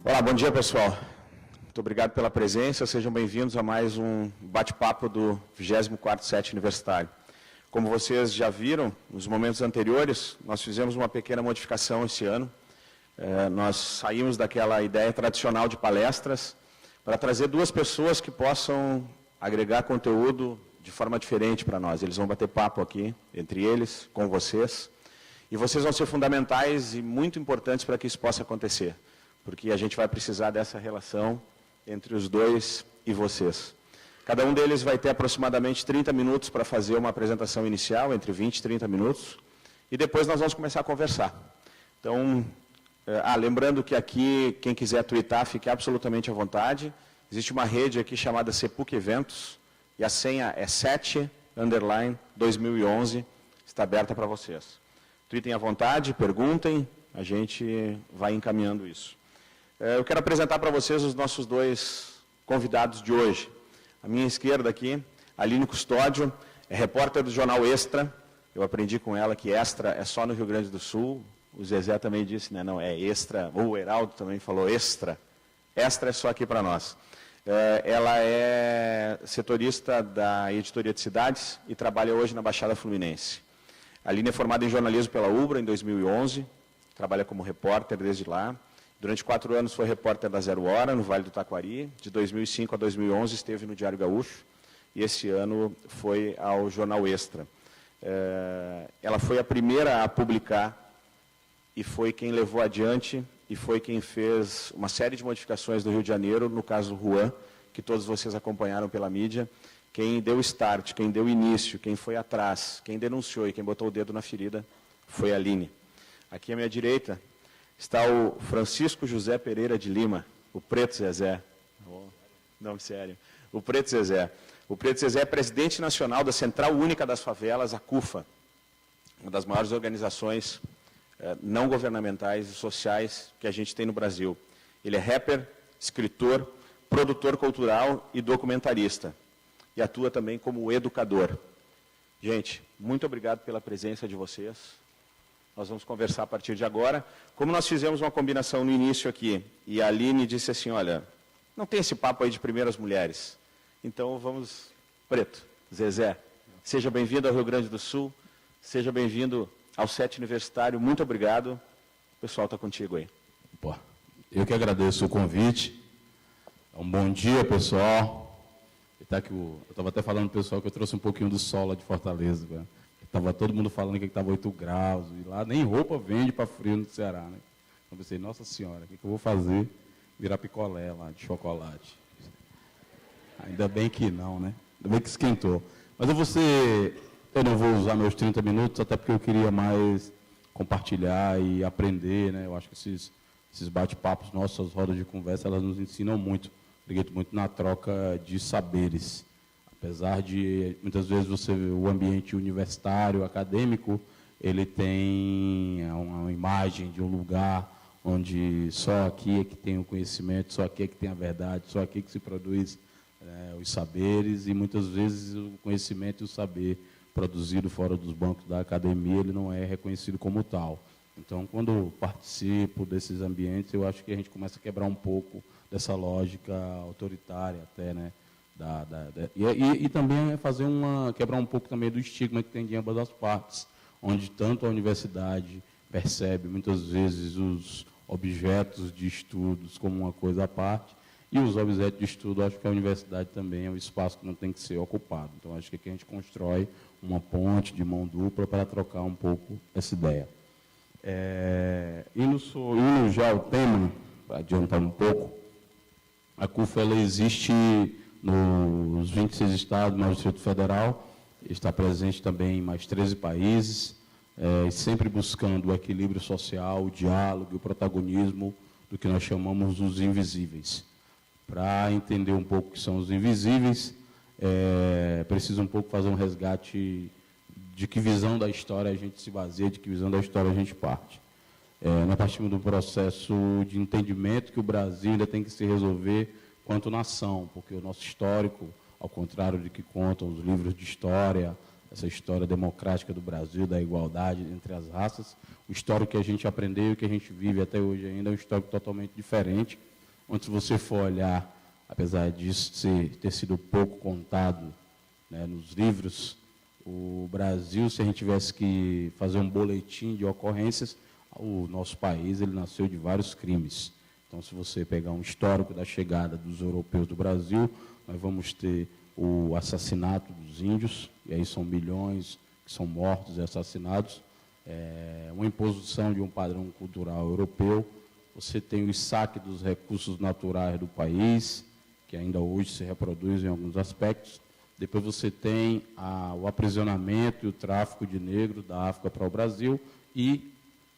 Olá, bom dia, pessoal. Muito obrigado pela presença. Sejam bem-vindos a mais um bate-papo do 24º CET Universitário. Como vocês já viram, nos momentos anteriores, nós fizemos uma pequena modificação esse ano. Nós saímos daquela ideia tradicional de palestras para trazer duas pessoas que possam agregar conteúdo de forma diferente para nós. Eles vão bater papo aqui, entre eles, com vocês. E vocês vão ser fundamentais e muito importantes para que isso possa acontecer, porque a gente vai precisar dessa relação entre os dois e vocês. Cada um deles vai ter aproximadamente 30 minutos para fazer uma apresentação inicial, entre 20 e 30 minutos, e depois nós vamos começar a conversar. Então, lembrando que aqui, quem quiser twittar, fique absolutamente à vontade. Existe uma rede aqui chamada Sepuc Eventos, e a senha é 7_2011, está aberta para vocês. Tweetem à vontade, perguntem, a gente vai encaminhando isso. Eu quero apresentar para vocês os nossos dois convidados de hoje. À minha esquerda aqui, Aline Custódio, é repórter do jornal Extra. Eu aprendi com ela que Extra é só no Rio Grande do Sul. O Zezé também disse, né, não, é Extra. Ou o Heraldo também falou Extra. Extra é só aqui para nós. Ela é setorista da Editoria de Cidades e trabalha hoje na Baixada Fluminense. A Aline é formada em jornalismo pela UBRA em 2011, trabalha como repórter desde lá. Durante 4 anos foi repórter da Zero Hora, no Vale do Taquari. De 2005 a 2011 esteve no Diário Gaúcho e esse ano foi ao Jornal Extra. Ela foi a primeira a publicar e foi quem levou adiante e foi quem fez uma série de modificações do Rio de Janeiro, no caso Juan, que todos vocês acompanharam pela mídia. Quem deu start, quem deu início, quem foi atrás, quem denunciou e quem botou o dedo na ferida foi a Aline. Aqui à minha direita está o Francisco José Pereira de Lima, o Preto Zezé. Nome sério. O Preto Zezé. O Preto Zezé é presidente nacional da Central Única das Favelas, a CUFA, uma das maiores organizações não governamentais e sociais que a gente tem no Brasil. Ele é rapper, escritor, produtor cultural e documentarista. E atua também como educador. Gente, muito obrigado pela presença de vocês. Nós vamos conversar a partir de agora. Como nós fizemos uma combinação no início aqui, e a Aline disse assim, olha, não tem esse papo aí de primeiras mulheres. Então vamos, Preto, Zezé, seja bem-vindo ao Rio Grande do Sul, seja bem-vindo ao CET Universitário, muito obrigado. O pessoal está contigo aí. Pô, eu que agradeço o convite. Um bom dia, pessoal. Eu estava até falando para o pessoal que eu trouxe um pouquinho do sol lá de Fortaleza, cara. Estava todo mundo falando que estava 8 graus, e lá nem roupa vende para frio no Ceará, né? Então eu pensei, nossa senhora, o que eu vou fazer? Virar picolé lá, de chocolate. Ainda bem que não, né? Ainda bem que esquentou. Mas eu não vou usar meus 30 minutos, até porque eu queria mais compartilhar e aprender, né? Eu acho que esses bate-papos, nossas rodas de conversa, elas nos ensinam muito. Acredito muito na troca de saberes. Apesar de, muitas vezes, o ambiente universitário, acadêmico, ele tem uma imagem de um lugar onde só aqui é que tem o conhecimento, só aqui é que tem a verdade, só aqui é que se produz os saberes, e muitas vezes o conhecimento e o saber produzido fora dos bancos da academia, ele não é reconhecido como tal. Então, quando eu participo desses ambientes, eu acho que a gente começa a quebrar um pouco dessa lógica autoritária até, né? E também quebrar um pouco também do estigma que tem de ambas as partes, onde tanto a universidade percebe muitas vezes os objetos de estudos como uma coisa à parte, e os objetos de estudo, acho que a universidade também é um espaço que não tem que ser ocupado. Então, acho que aqui a gente constrói uma ponte de mão dupla para trocar um pouco essa ideia. Indo já ao tema, para adiantar um pouco, a CUFA ela existe nos 26 estados, no Distrito Federal, está presente também em mais 13 países, sempre buscando o equilíbrio social, o diálogo e o protagonismo do que nós chamamos os invisíveis. Para entender um pouco o que são os invisíveis, precisa um pouco fazer um resgate de que visão da história a gente se baseia, de que visão da história a gente parte. Nós partimos do processo de entendimento que o Brasil ainda tem que se resolver quanto nação, porque o nosso histórico, ao contrário do que contam os livros de história, essa história democrática do Brasil, da igualdade entre as raças, o histórico que a gente aprendeu e que a gente vive até hoje ainda é um histórico totalmente diferente, onde se você for olhar, apesar disso ter sido pouco contado, né, nos livros, o Brasil, se a gente tivesse que fazer um boletim de ocorrências, o nosso país ele nasceu de vários crimes. Então, se você pegar um histórico da chegada dos europeus do Brasil, nós vamos ter o assassinato dos índios, e aí são milhões que são mortos e assassinados, uma imposição de um padrão cultural europeu, você tem o saque dos recursos naturais do país, que ainda hoje se reproduz em alguns aspectos, depois você tem o aprisionamento e o tráfico de negros da África para o Brasil e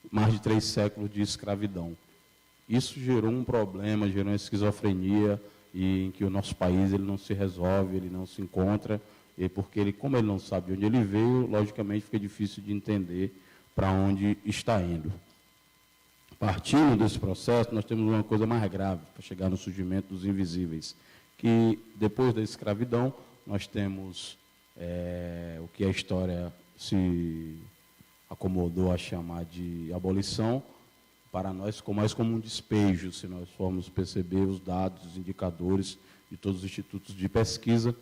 mais de 3 séculos de escravidão. Isso gerou um problema, gerou uma esquizofrenia, e em que o nosso país ele não se resolve, ele não se encontra, e porque ele, como ele não sabe de onde ele veio, logicamente fica difícil de entender para onde está indo. Partindo desse processo, nós temos uma coisa mais grave para chegar no surgimento dos invisíveis, que depois da escravidão, nós temos o que a história se acomodou a chamar de abolição, para nós ficou mais como um despejo, se nós formos perceber os dados, os indicadores de todos os institutos de pesquisa,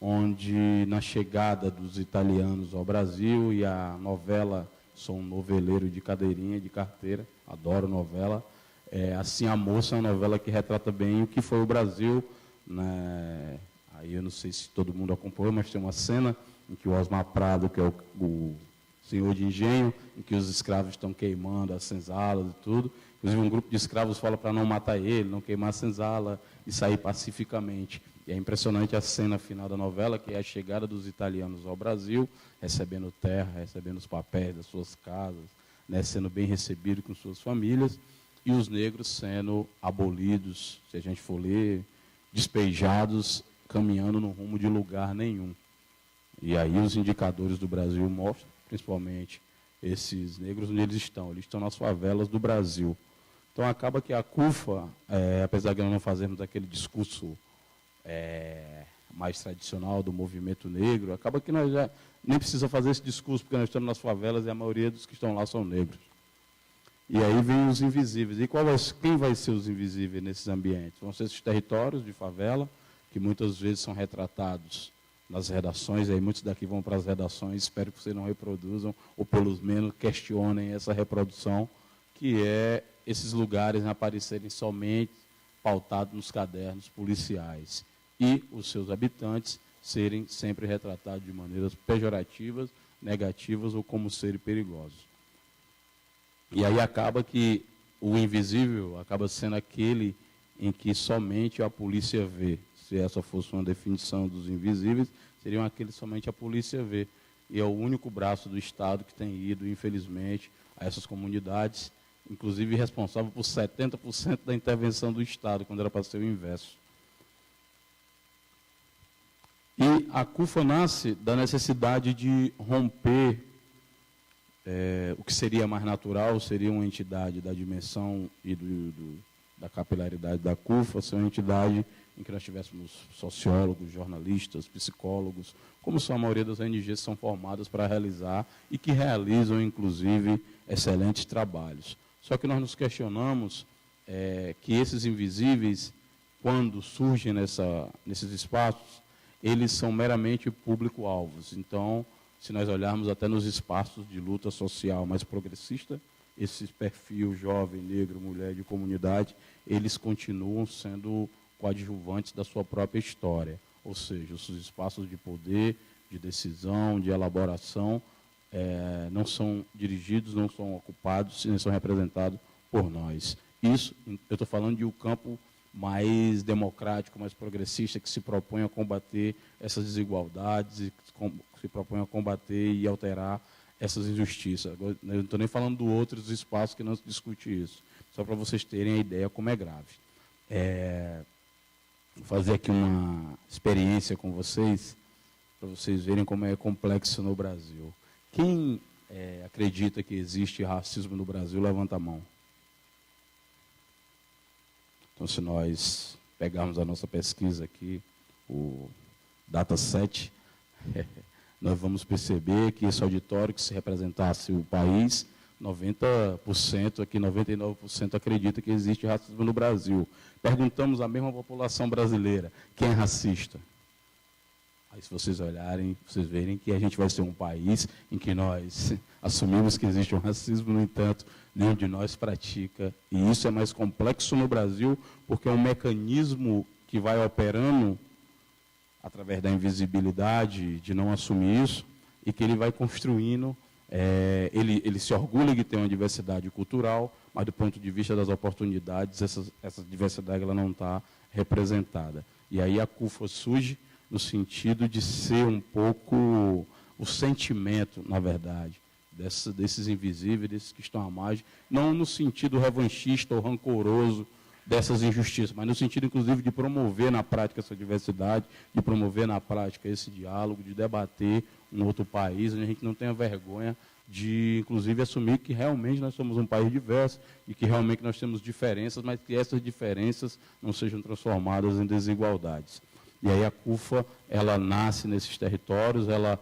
onde na chegada dos italianos ao Brasil, e a novela, sou um noveleiro de cadeirinha, de carteira, adoro novela, Assim a Moça é uma novela que retrata bem o que foi o Brasil, né? Aí eu não sei se todo mundo acompanhou, mas tem uma cena em que o Osmar Prado, que é o senhor de engenho, em que os escravos estão queimando as senzalas e tudo. Inclusive, um grupo de escravos fala para não matar ele, não queimar a senzala e sair pacificamente. E é impressionante a cena final da novela, que é a chegada dos italianos ao Brasil, recebendo terra, recebendo os papéis das suas casas, né, sendo bem recebidos com suas famílias, e os negros sendo abolidos, se a gente for ler, despejados, caminhando no rumo de lugar nenhum. E aí os indicadores do Brasil mostram, principalmente esses negros, onde eles estão nas favelas do Brasil. Então acaba que a CUFA, apesar de nós não fazermos aquele discurso mais tradicional do movimento negro, acaba que nós já nem precisa fazer esse discurso, porque nós estamos nas favelas e a maioria dos que estão lá são negros. E aí vem os invisíveis. E quem vai ser os invisíveis nesses ambientes? Vão ser esses territórios de favela, que muitas vezes são retratados nas redações, e aí muitos daqui vão para as redações, espero que vocês não reproduzam, ou pelo menos questionem essa reprodução, que é esses lugares aparecerem somente pautados nos cadernos policiais, e os seus habitantes serem sempre retratados de maneiras pejorativas, negativas ou como serem perigosos. E aí acaba que o invisível acaba sendo aquele em que somente a polícia vê. Se essa fosse uma definição dos invisíveis, seriam aqueles somente a polícia vê. E é o único braço do Estado que tem ido, infelizmente, a essas comunidades, inclusive responsável por 70% da intervenção do Estado, quando era para ser o inverso. E a CUFA nasce da necessidade de romper o que seria mais natural, seria uma entidade da dimensão e da capilaridade da CUFA, ser uma entidade em que nós tivéssemos sociólogos, jornalistas, psicólogos, como são a maioria das ONGs que são formadas para realizar e que realizam, inclusive, excelentes trabalhos. Só que nós nos questionamos que esses invisíveis, quando surgem nesses espaços, eles são meramente público-alvos. Então, se nós olharmos até nos espaços de luta social mais progressista, esse perfil jovem, negro, mulher de comunidade, eles continuam sendo coadjuvantes da sua própria história. Ou seja, os espaços de poder, de decisão, de elaboração, não são dirigidos, não são ocupados, nem são representados por nós. Isso, eu estou falando de um campo mais democrático, mais progressista, que se propõe a combater essas desigualdades, e se propõe a combater e alterar essas injustiças. Agora, eu não estou nem falando de outros espaços que não se discute isso, só para vocês terem a ideia como é grave. Vou fazer aqui uma experiência com vocês, para vocês verem como é complexo no Brasil. Quem acredita que existe racismo no Brasil, levanta a mão. Então, se nós pegarmos a nossa pesquisa aqui, o dataset, nós vamos perceber que esse auditório, que se representasse o país, 90%, aqui 99% acredita que existe racismo no Brasil. Perguntamos à mesma população brasileira, quem é racista? Aí, se vocês olharem, vocês verem que a gente vai ser um país em que nós assumimos que existe um racismo, no entanto, nenhum de nós pratica. E isso é mais complexo no Brasil, porque é um mecanismo que vai operando através da invisibilidade, de não assumir isso, e que ele vai construindo, ele se orgulha de ter uma diversidade cultural, mas do ponto de vista das oportunidades, essa diversidade ela não está representada. E aí a CUFA surge no sentido de ser um pouco o sentimento, na verdade, desses invisíveis, desses que estão à margem, não no sentido revanchista ou rancoroso dessas injustiças, mas no sentido, inclusive, de promover na prática essa diversidade, de promover na prática esse diálogo, de debater um outro país, onde a gente não tenha vergonha de, inclusive, assumir que realmente nós somos um país diverso e que realmente nós temos diferenças, mas que essas diferenças não sejam transformadas em desigualdades. E aí a CUFA, ela nasce nesses territórios, ela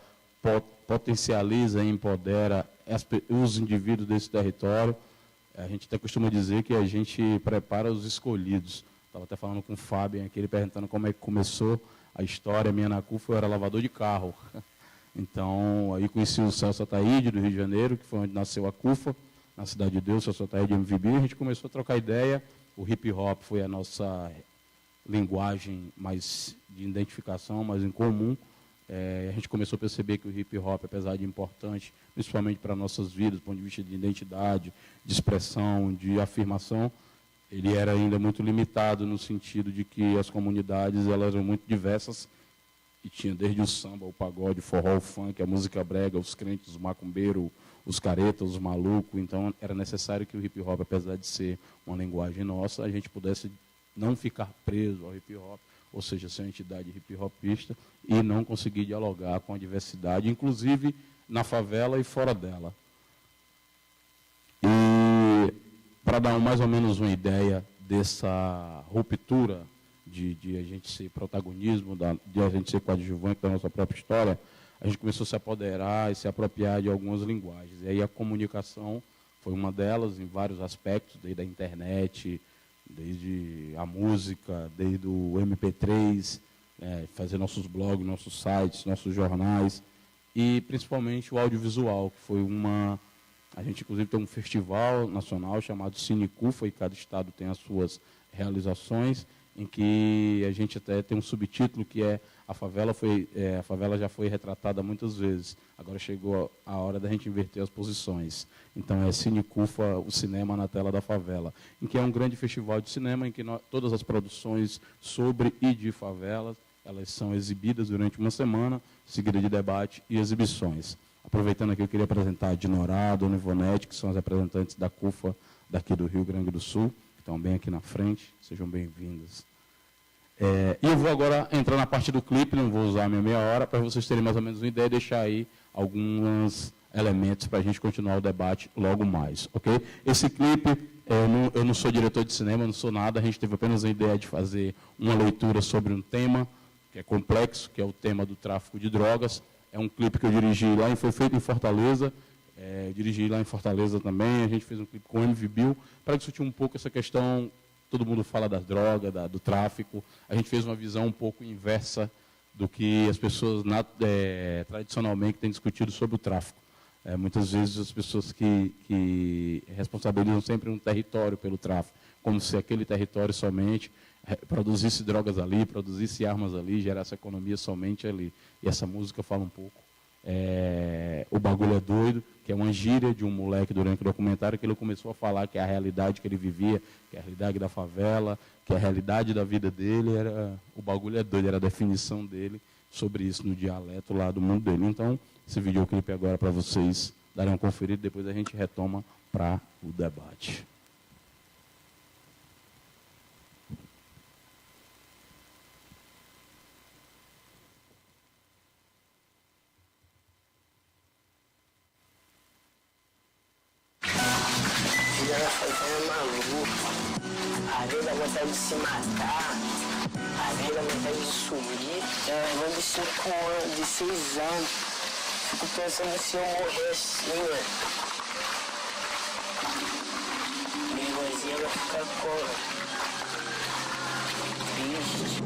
potencializa e empodera os indivíduos desse território. A gente até costuma dizer que a gente prepara os escolhidos. Estava até falando com o Fábio aqui, ele perguntando como é que começou a história minha na CUFA, eu era lavador de carro. Então, aí conheci o Celso Ataíde, do Rio de Janeiro, que foi onde nasceu a CUFA, na Cidade de Deus, Celso Ataíde MVB, a gente começou a trocar ideia, o hip hop foi a nossa linguagem mais de identificação, mais em comum. A gente começou a perceber que o hip hop, apesar de importante, principalmente para nossas vidas, do ponto de vista de identidade, de expressão, de afirmação, ele era ainda muito limitado no sentido de que as comunidades elas eram muito diversas e tinha desde o samba, o pagode, o forró, o funk, a música brega, os crentes, os macumbeiros, os caretas, os malucos. Então era necessário que o hip hop, apesar de ser uma linguagem nossa, a gente pudesse não ficar preso ao hip hop, ou seja, ser uma entidade hip hopista e não conseguir dialogar com a diversidade, inclusive na favela e fora dela. E para dar mais ou menos uma ideia dessa ruptura de a gente ser protagonismo, de a gente ser coadjuvante da nossa própria história, a gente começou a se apoderar e se apropriar de algumas linguagens. E aí a comunicação foi uma delas em vários aspectos, desde a internet, desde a música, desde o MP3, fazer nossos blogs, nossos sites, nossos jornais, e principalmente o audiovisual, que foi a gente inclusive tem um festival nacional chamado Cine CUFA, e cada estado tem as suas realizações, em que a gente até tem um subtítulo que é a favela já foi retratada muitas vezes, agora chegou a hora da gente inverter as posições. Então é Cine CUFA, o cinema na tela da favela, em que é um grande festival de cinema em que todas as produções sobre e de favelas, elas são exibidas durante uma semana, seguida de debate e exibições. Aproveitando aqui, eu queria apresentar a Dinorá, a Dona Ivonete, que são as representantes da CUFA daqui do Rio Grande do Sul, que estão bem aqui na frente, sejam bem-vindas. E eu vou agora entrar na parte do clipe, não vou usar a minha meia hora, para vocês terem mais ou menos uma ideia e deixar aí alguns elementos para a gente continuar o debate logo mais, ok? Esse clipe, eu não sou diretor de cinema, não sou nada, a gente teve apenas a ideia de fazer uma leitura sobre um tema que é complexo, que é o tema do tráfico de drogas. É um clipe que eu dirigi lá, foi feito em Fortaleza, dirigi lá em Fortaleza também, a gente fez um clipe com o MV para discutir um pouco essa questão. Todo mundo fala das drogas, do tráfico. A gente fez uma visão um pouco inversa do que as pessoas tradicionalmente têm discutido sobre o tráfico. Muitas vezes as pessoas que responsabilizam sempre um território pelo tráfico, como se aquele território somente produzisse drogas ali, produzisse armas ali, gerasse economia somente ali. E essa música fala um pouco. O Bagulho é Doido, que é uma gíria de um moleque durante o documentário, que ele começou a falar que a realidade que ele vivia, que é a realidade da favela, que a realidade da vida dele era o bagulho é doido, era a definição dele sobre isso no dialeto lá do mundo dele. Então, esse videoclipe agora para vocês darem uma conferida, depois a gente retoma para o debate. vontade de se matar, às vezes a vontade de sumir. Eu levando de 5 anos, de 6 anos, fico pensando se eu morrer assim, mano. Minha irmãzinha vai ficar triste.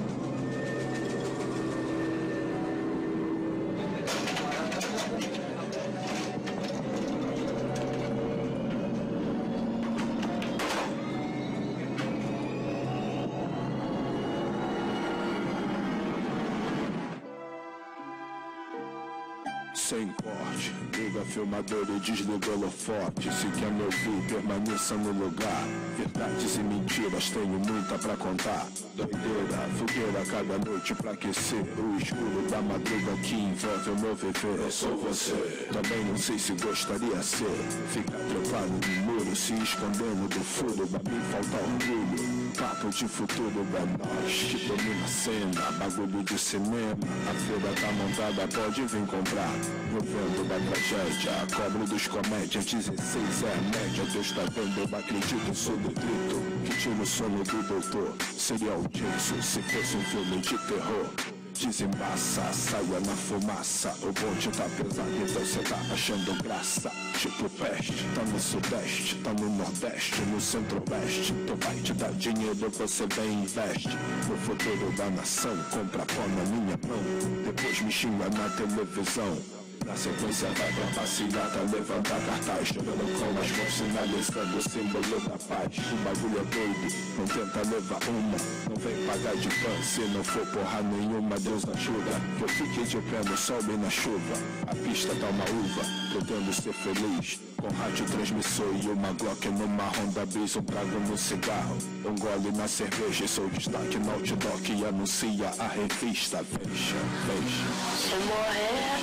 Sem corte, liga filmador e desliga o holofote. Se quer me ouvir, permaneça no lugar. Verdades e mentiras, tenho muita pra contar. Doideira, fogueira cada noite pra aquecer. O escuro da madruga que envolve o meu viver. Eu sou você, também não sei se gostaria ser. Ficar trepado no muro, se escondendo do furo. Pra mim falta orgulho. Papo de futuro da nós que domina a cena, bagulho de cinema. A feira tá montada, pode vir comprar. No vento da tragédia, cobro dos comédias. 16 é a média, Deus tá vendo, eu acredito, sou detrito. Que tira o sono do doutor, seria o Jason se fosse um filme de terror. Desembaça, saia na fumaça. O bonde tá pesado, então cê tá achando graça. Tipo peste, tá no sudeste, tá no nordeste, no centro-oeste. Tu vai te dar dinheiro, você bem investe. No futuro da nação, compra pó na minha mão. Depois me xinga na televisão. Na sequência vai pra passeata, levantar cartaz, jogando com as mãos, sinalizando o símbolo da paz. O bagulho é doido, não tenta levar uma, não vem pagar de fã, se não for porra nenhuma, Deus ajuda. Que eu fique de pé no sol e na chuva, a pista tá uma uva, podendo ser feliz. Com rádio transmissor e uma Glock numa Honda Bis, um trago no cigarro, um gole na cerveja, e sou destaque no outdoor que anuncia a revista. Veja, veja. Se morrer,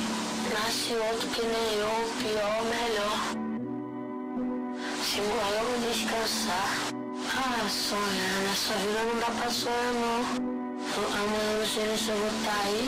nasce outro que nem eu, pior ou melhor. Se morrer, eu vou descansar. Ah, sonhar, nessa vida não dá pra sonhar não. Amanhã não sei se eu vou estar aí.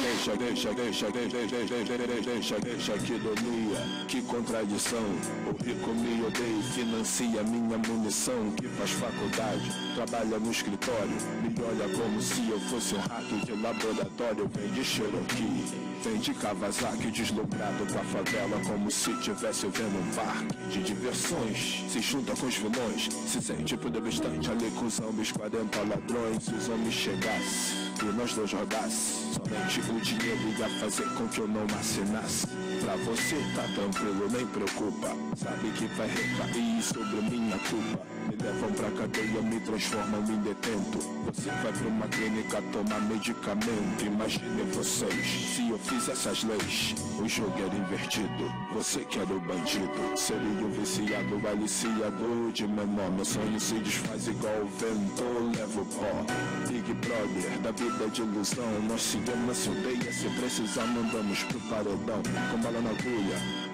Deixa que ironia, que contradição. O rico me odeia e financia minha munição. Que faz faculdade, trabalha no escritório, me olha como se eu fosse um rato de laboratório. Vem de Cherokee, vem de Kawasaki, deslumbrado com a favela, como se tivesse vendo um parque de diversões. Se junta com os vilões, se sente pro debistante ali com os zombies, 40 ladrões. Se os homens chegassem e nós dois rodasse, somente o dinheiro ia fazer com que eu não assinasse. Pra você tá tranquilo, nem preocupa, sabe que vai recair sobre minha culpa. Me levam pra cadeia, me transformam em detento. Você vai pra uma clínica tomar medicamento. Imagine vocês, se eu fiz essas leis, o jogo era invertido. Você que era o bandido, seria o viciado, o aliciador de menor. Meu sonho se desfaz igual o vento, leva o pó. Big Brother, da vida de ilusão, nós seguimos se odeia, se precisar mandamos pro paredão. Com bala na agulha,